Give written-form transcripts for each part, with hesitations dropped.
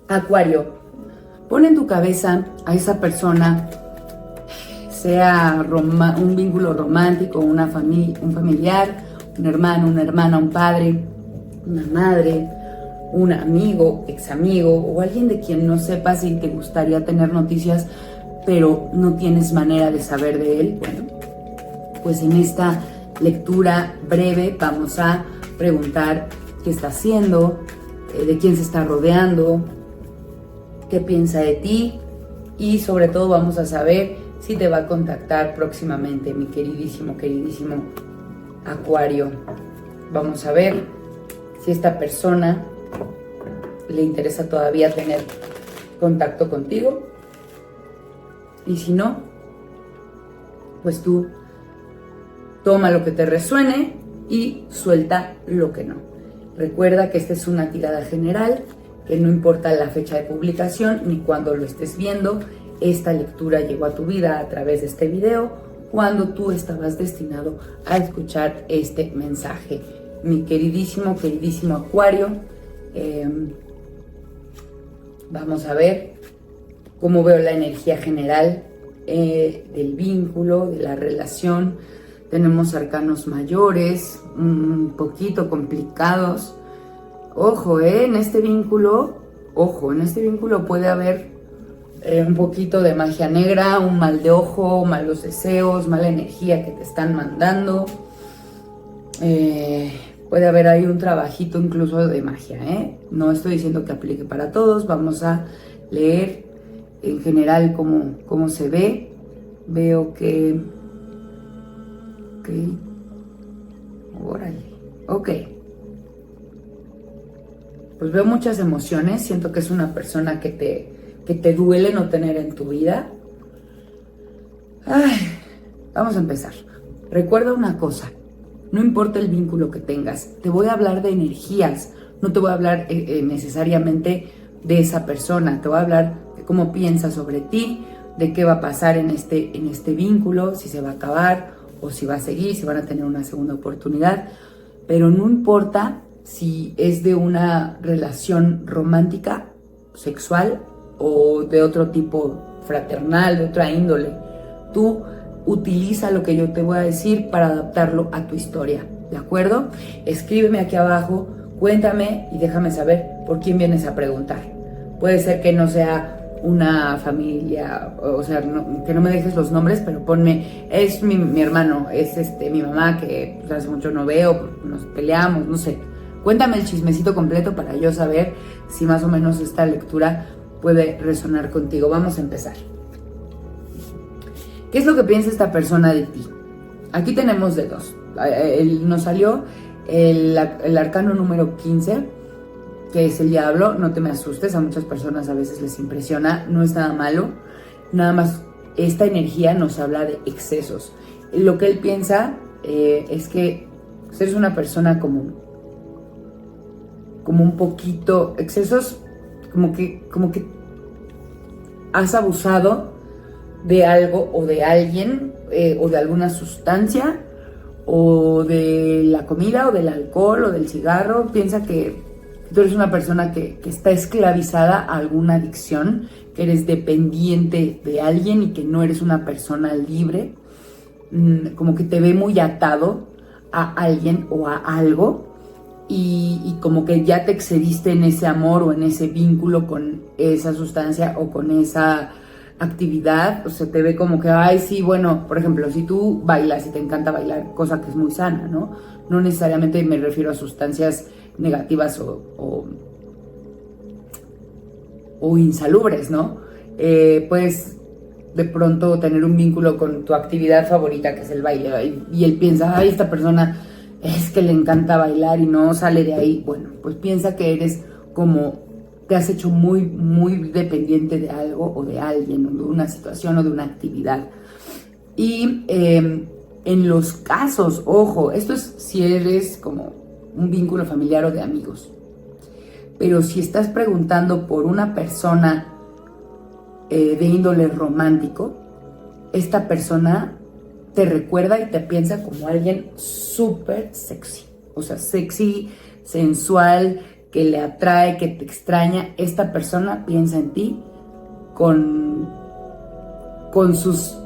Acuario, pon en tu cabeza a esa persona, sea un vínculo romántico, un familiar, un hermano, una hermana, un padre, una madre, un amigo, ex amigo o alguien de quien no sepas y te gustaría tener noticias, pero no tienes manera de saber de él. Bueno, pues en esta lectura breve vamos a preguntar qué está haciendo, de quién se está rodeando, qué piensa de ti y sobre todo vamos a saber si te va a contactar próximamente, mi queridísimo Acuario. Vamos a ver si esta persona le interesa todavía tener contacto contigo y si no, pues tú toma lo que te resuene y suelta lo que no. Recuerda que esta es una tirada general, que no importa la fecha de publicación ni cuándo lo estés viendo, esta lectura llegó a tu vida a través de este video cuando tú estabas destinado a escuchar este mensaje. Mi queridísimo Acuario, vamos a ver cómo veo la energía general del vínculo, de la relación. Tenemos arcanos mayores, un poquito complicados. Ojo, en este vínculo puede haber un poquito de magia negra, un mal de ojo, malos deseos, mala energía que te están mandando. Puede haber ahí un trabajito incluso de magia, No estoy diciendo que aplique para todos, vamos a leer en general cómo se ve. Veo que... Ok. Pues veo muchas emociones, siento que es una persona que te duele no tener en tu vida. Ay, vamos a empezar. Recuerda una cosa, no importa el vínculo que tengas, te voy a hablar de energías, no te voy a hablar necesariamente de esa persona, te voy a hablar de cómo piensas sobre ti, de qué va a pasar en este vínculo, si se va a acabar o si va a seguir, si van a tener una segunda oportunidad, pero no importa si es de una relación romántica, sexual o de otro tipo, fraternal, de otra índole. Tú utiliza lo que yo te voy a decir para adaptarlo a tu historia, ¿de acuerdo? Escríbeme aquí abajo, cuéntame y déjame saber por quién vienes a preguntar. Puede ser que no sea una familia, o sea, que no me dejes los nombres, pero ponme, es mi hermano, es mi mamá que pues, hace mucho no veo, nos peleamos, no sé. Cuéntame el chismecito completo para yo saber si más o menos esta lectura puede resonar contigo. Vamos a empezar. ¿Qué es lo que piensa esta persona de ti? Aquí tenemos de dos. Nos salió el arcano número 15, que es el diablo. No te me asustes, a muchas personas a veces les impresiona, no es nada malo, nada más esta energía nos habla de excesos. Lo que él piensa es que eres una persona como un poquito, excesos, como que has abusado de algo o de alguien o de alguna sustancia o de la comida o del alcohol o del cigarro. Piensa que tú eres una persona que está esclavizada a alguna adicción, que eres dependiente de alguien y que no eres una persona libre, como que te ve muy atado a alguien o a algo y como que ya te excediste en ese amor o en ese vínculo con esa sustancia o con esa actividad. O sea, te ve como que, ay, sí, bueno, por ejemplo, si tú bailas y te encanta bailar, cosa que es muy sana, ¿no? No necesariamente me refiero a sustancias negativas o insalubres, ¿no? Puedes de pronto tener un vínculo con tu actividad favorita, que es el baile, y él piensa, ay, esta persona es que le encanta bailar y no sale de ahí. Bueno, pues piensa que eres como, te has hecho muy, muy dependiente de algo o de alguien, o de una situación o de una actividad. Y en los casos, ojo, esto es si eres como un vínculo familiar o de amigos. Pero si estás preguntando por una persona de índole romántico, esta persona te recuerda y te piensa como alguien súper sexy. O sea, sexy, sensual, que le atrae, que te extraña, esta persona piensa en ti con sus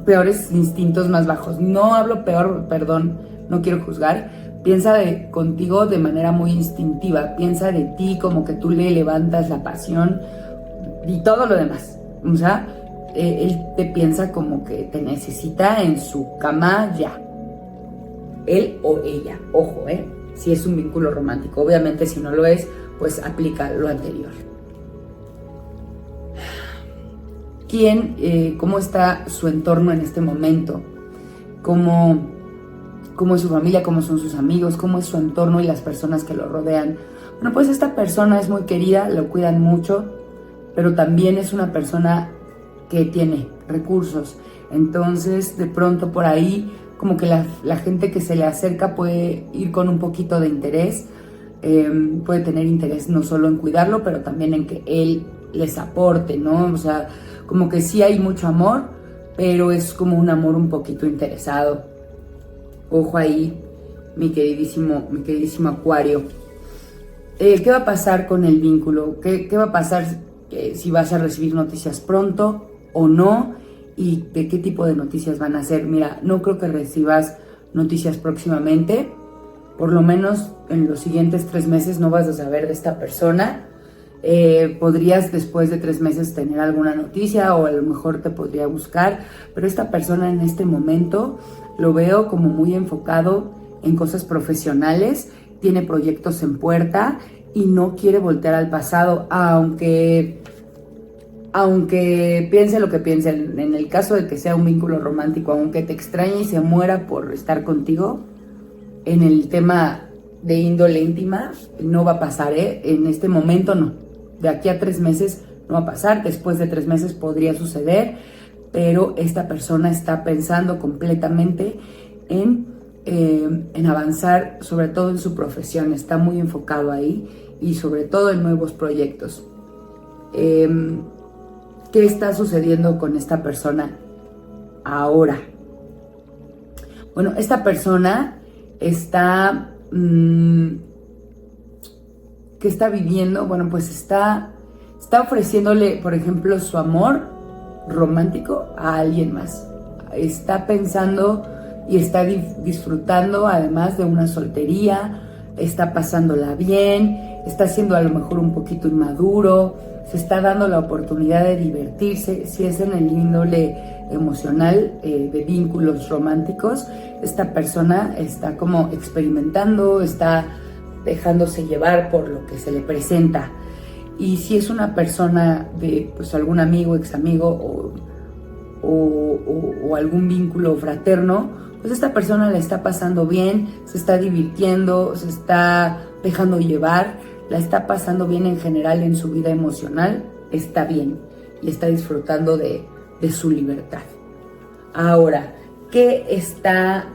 peores instintos más bajos. No hablo peor, perdón, no quiero juzgar. Piensa contigo de manera muy instintiva. Piensa de ti como que tú le levantas la pasión y todo lo demás. O sea, él te piensa como que te necesita en su cama ya. Él o ella, ojo, si es un vínculo romántico. Obviamente si no lo es, pues aplica lo anterior. ¿Cómo está su entorno en este momento? ¿Cómo es su familia? ¿Cómo son sus amigos? ¿Cómo es su entorno y las personas que lo rodean? Bueno, pues esta persona es muy querida, lo cuidan mucho, pero también es una persona que tiene recursos. Entonces, de pronto por ahí, como que la gente que se le acerca puede ir con un poquito de interés, puede tener interés no solo en cuidarlo, pero también en que él les aporte, ¿no? O sea, como que sí hay mucho amor, pero es como un amor un poquito interesado. Ojo ahí, mi queridísimo Acuario. ¿Qué va a pasar con el vínculo? ¿Qué va a pasar si vas a recibir noticias pronto o no? ¿Y de qué tipo de noticias van a ser? Mira, no creo que recibas noticias próximamente. Por lo menos en los siguientes 3 meses no vas a saber de esta persona. Podrías después de 3 meses tener alguna noticia o a lo mejor te podría buscar, pero esta persona en este momento lo veo como muy enfocado en cosas profesionales, tiene proyectos en puerta y no quiere voltear al pasado, aunque piense lo que piense. En el caso de que sea un vínculo romántico, aunque te extrañe y se muera por estar contigo, en el tema de índole íntima no va a pasar, en este momento no. De aquí a 3 meses no va a pasar, después de 3 meses podría suceder, pero esta persona está pensando completamente en avanzar, sobre todo en su profesión, está muy enfocado ahí y sobre todo en nuevos proyectos. ¿Qué está sucediendo con esta persona ahora? Bueno, esta persona está... ¿qué está viviendo? Bueno, pues está ofreciéndole, por ejemplo, su amor romántico a alguien más. Está pensando y está disfrutando además de una soltería, está pasándola bien, está siendo a lo mejor un poquito inmaduro, se está dando la oportunidad de divertirse. Si es en el índole emocional, de vínculos románticos, esta persona está como experimentando, está dejándose llevar por lo que se le presenta. Y si es una persona de pues algún amigo, ex amigo o algún vínculo fraterno, pues esta persona la está pasando bien, se está divirtiendo, se está dejando llevar, la está pasando bien en general en su vida emocional, está bien y está disfrutando de su libertad. Ahora, ¿qué está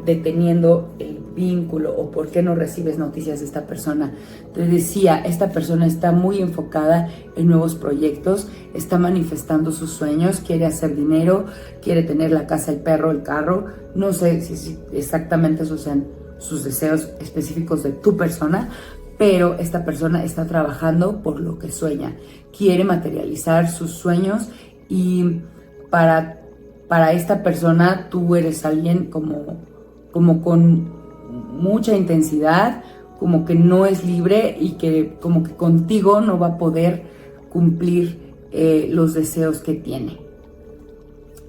deteniendo el vínculo o por qué no recibes noticias de esta persona? Te decía, esta persona está muy enfocada en nuevos proyectos, está manifestando sus sueños, quiere hacer dinero, quiere tener la casa, el perro, el carro. No sé si exactamente esos sean sus deseos específicos de tu persona, pero esta persona está trabajando por lo que sueña, quiere materializar sus sueños y para esta persona tú eres alguien como con mucha intensidad, como que no es libre y que como que contigo no va a poder cumplir los deseos que tiene.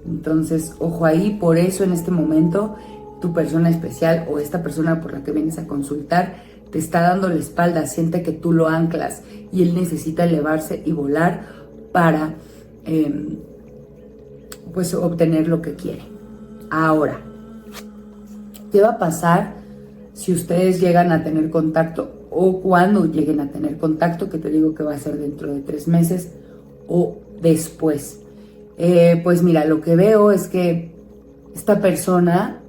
Entonces, ojo ahí, por eso en este momento tu persona especial o esta persona por la que vienes a consultar te está dando la espalda, siente que tú lo anclas y él necesita elevarse y volar para pues obtener lo que quiere. Ahora, ¿qué va a pasar si ustedes llegan a tener contacto o cuando lleguen a tener contacto? Que te digo que va a ser dentro de 3 meses o después. Pues mira, lo que veo es que esta persona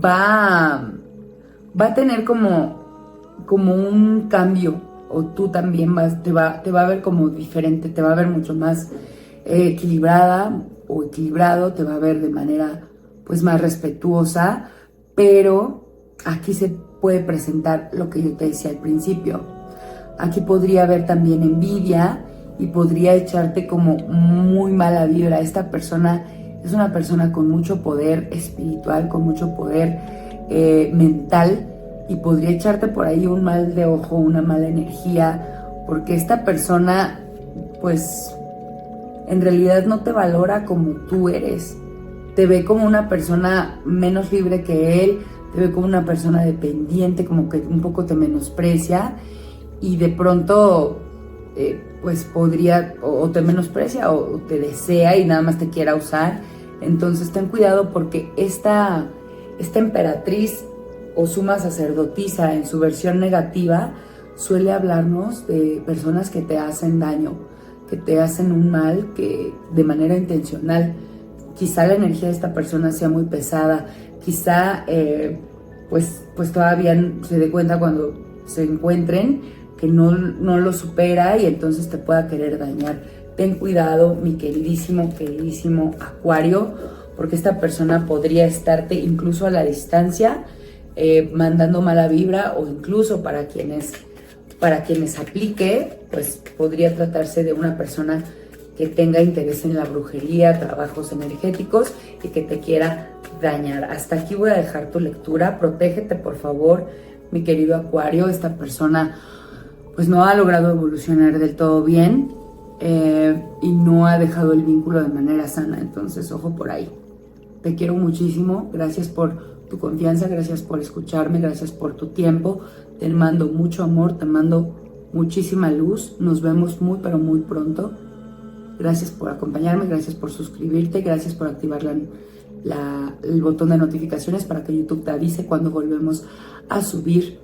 va a tener como un cambio, o tú también te va a ver como diferente, te va a ver mucho más equilibrada o equilibrado, te va a ver de manera pues más respetuosa, pero aquí se puede presentar lo que yo te decía al principio. Aquí podría haber también envidia y podría echarte como muy mala vibra. Esta persona es una persona con mucho poder espiritual, con mucho poder mental, y podría echarte por ahí un mal de ojo, una mala energía, porque esta persona pues en realidad no te valora como tú eres. Te ve como una persona menos libre que él, te ve como una persona dependiente, como que un poco te menosprecia, y de pronto pues podría o te menosprecia o te desea y nada más te quiera usar. Entonces ten cuidado, porque esta emperatriz o suma sacerdotisa en su versión negativa suele hablarnos de personas que te hacen daño, que te hacen un mal, que de manera intencional. Quizá la energía de esta persona sea muy pesada, quizá pues todavía se dé cuenta cuando se encuentren que no lo supera y entonces te pueda querer dañar. Ten cuidado, mi queridísimo Acuario, porque esta persona podría estarte incluso a la distancia mandando mala vibra, o incluso para quienes aplique, pues podría tratarse de una persona que tenga interés en la brujería, trabajos energéticos y que te quiera dañar. Hasta aquí voy a dejar tu lectura. Protégete, por favor, mi querido Acuario. Esta persona pues no ha logrado evolucionar del todo bien y no ha dejado el vínculo de manera sana. Entonces, ojo por ahí. Te quiero muchísimo. Gracias por tu confianza, gracias por escucharme, gracias por tu tiempo. Te mando mucho amor, te mando muchísima luz. Nos vemos muy, pero muy pronto. Gracias por acompañarme, gracias por suscribirte, gracias por activar el botón de notificaciones para que YouTube te avise cuando volvemos a subir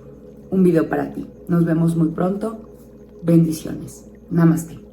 un video para ti. Nos vemos muy pronto. Bendiciones. Namaste.